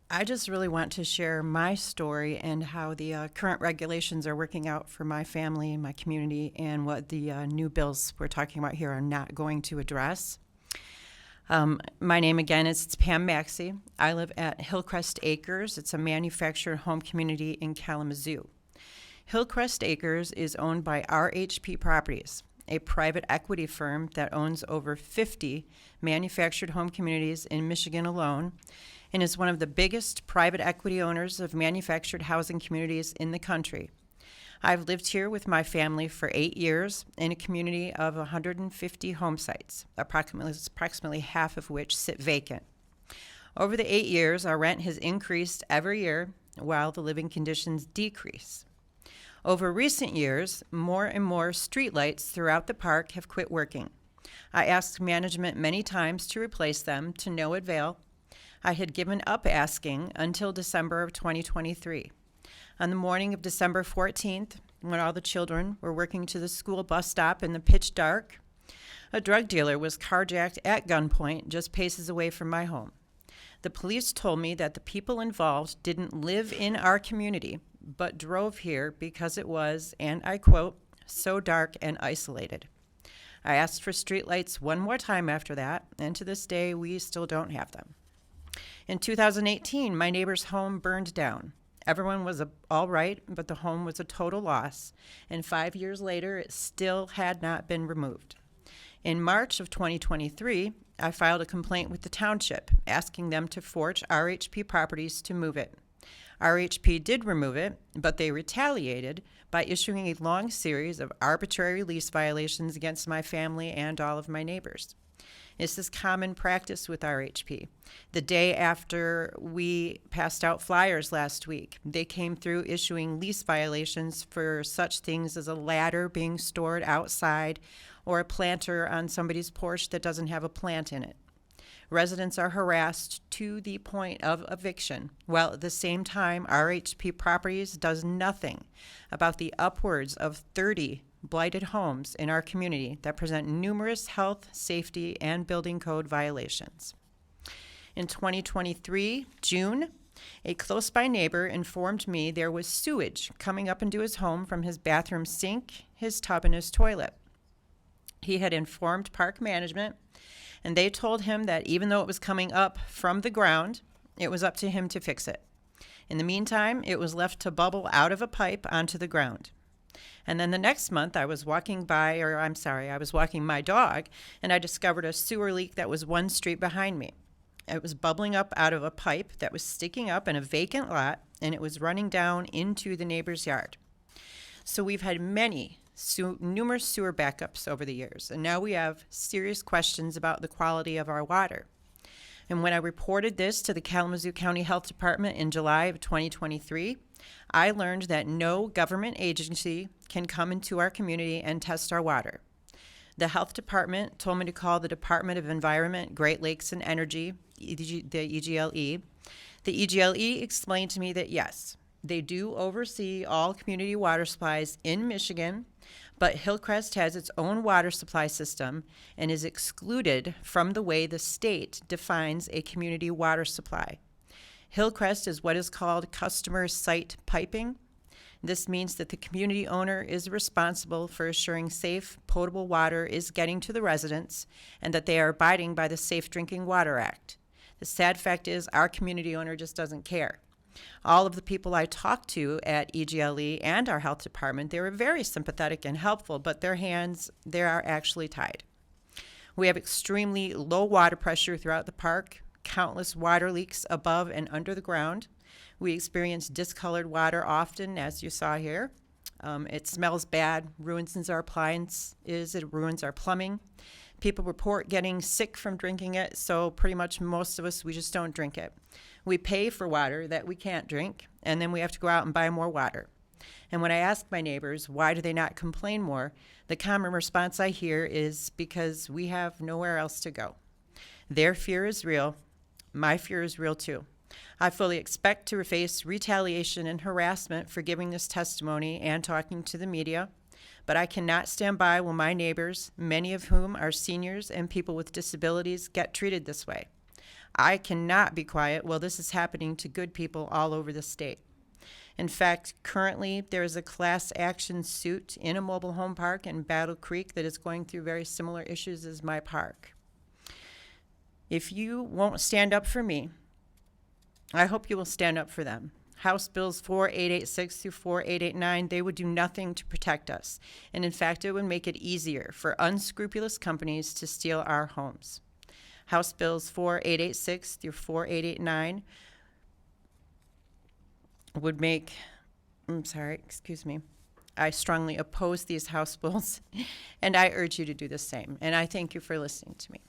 I just really want to share my story and how the current regulations are working out for my family and my community, and what the new bills we're talking about here are not going to address. My name again is Pam Maxey. I live at Hillcrest Acres. It's a manufactured home community in Kalamazoo. Hillcrest Acres is owned by RHP Properties, a private equity firm that owns over 50 manufactured home communities in Michigan alone, and is one of the biggest private equity owners of manufactured housing communities in the country. I've lived here with my family for 8 years in a community of 150 home sites, approximately half of which sit vacant. Over the 8 years, our rent has increased every year while the living conditions decrease. Over recent years, more and more streetlights throughout the park have quit working. I asked management many times to replace them, to no avail. I had given up asking until December of 2023. On the morning of December 14th, when all the children were working to the school bus stop in the pitch dark, a drug dealer was carjacked at gunpoint just paces away from my home. The police told me that the people involved didn't live in our community, but drove here because it was, and I quote, so dark and isolated. I asked for streetlights one more time after that, and to this day, we still don't have them. In 2018, my neighbor's home burned down. Everyone was all right, but the home was a total loss, and 5 years later, it still had not been removed. In March of 2023, I filed a complaint with the township, asking them to force RHP Properties to move it. RHP did remove it, but they retaliated by issuing a long series of arbitrary lease violations against my family and all of my neighbors. This is common practice with RHP. The day after we passed out flyers last week, they came through issuing lease violations for such things as a ladder being stored outside or a planter on somebody's porch that doesn't have a plant in it. Residents are harassed to the point of eviction, while at the same time, RHP Properties does nothing about the upwards of 30 blighted homes in our community that present numerous health, safety, and building code violations. In 2023, June, a close-by neighbor informed me there was sewage coming up into his home from his bathroom sink, his tub, and his toilet. He had informed park management, and they told him that even though it was coming up from the ground, it was up to him to fix it. In the meantime, it was left to bubble out of a pipe onto the ground. And then the next month, I was walking my dog, and I discovered a sewer leak that was one street behind me. It was bubbling up out of a pipe that was sticking up in a vacant lot, and it was running down into the neighbor's yard. So we've had numerous sewer backups over the years, and now we have serious questions about the quality of our water. And when I reported this to the Kalamazoo County Health Department in July of 2023, I learned that no government agency can come into our community and test our water. The health department told me to call the Department of Environment, Great Lakes, and Energy, the EGLE. The EGLE explained to me that yes, they do oversee all community water supplies in Michigan, but Hillcrest has its own water supply system and is excluded from the way the state defines a community water supply. Hillcrest is what is called customer site piping. This means that the community owner is responsible for assuring safe, potable water is getting to the residents and that they are abiding by the Safe Drinking Water Act. The sad fact is our community owner just doesn't care. All of the people I talked to at EGLE and our health department, they were very sympathetic and helpful, but their hands, they are actually tied. We have extremely low water pressure throughout the park, countless water leaks above and under the ground. We experience discolored water often, as you saw here. It smells bad, ruins our appliances, it ruins our plumbing. People report getting sick from drinking it, so pretty much most of us, we just don't drink it. We pay for water that we can't drink, and then we have to go out and buy more water. And when I ask my neighbors, why do they not complain more, the common response I hear is because we have nowhere else to go. Their fear is real. My fear is real too. I fully expect to face retaliation and harassment for giving this testimony and talking to the media, but I cannot stand by while my neighbors, many of whom are seniors and people with disabilities, get treated this way. I cannot be quiet while this is happening to good people all over the state. In fact, currently there is a class action suit in a mobile home park in Battle Creek that is going through very similar issues as my park. If you won't stand up for me, I hope you will stand up for them. House Bills 4886 through 4889, they would do nothing to protect us. And in fact, it would make it easier for unscrupulous companies to steal our homes. House Bills 4886 through 4889 would make, I strongly oppose these House bills, and I urge you to do the same. And I thank you for listening to me.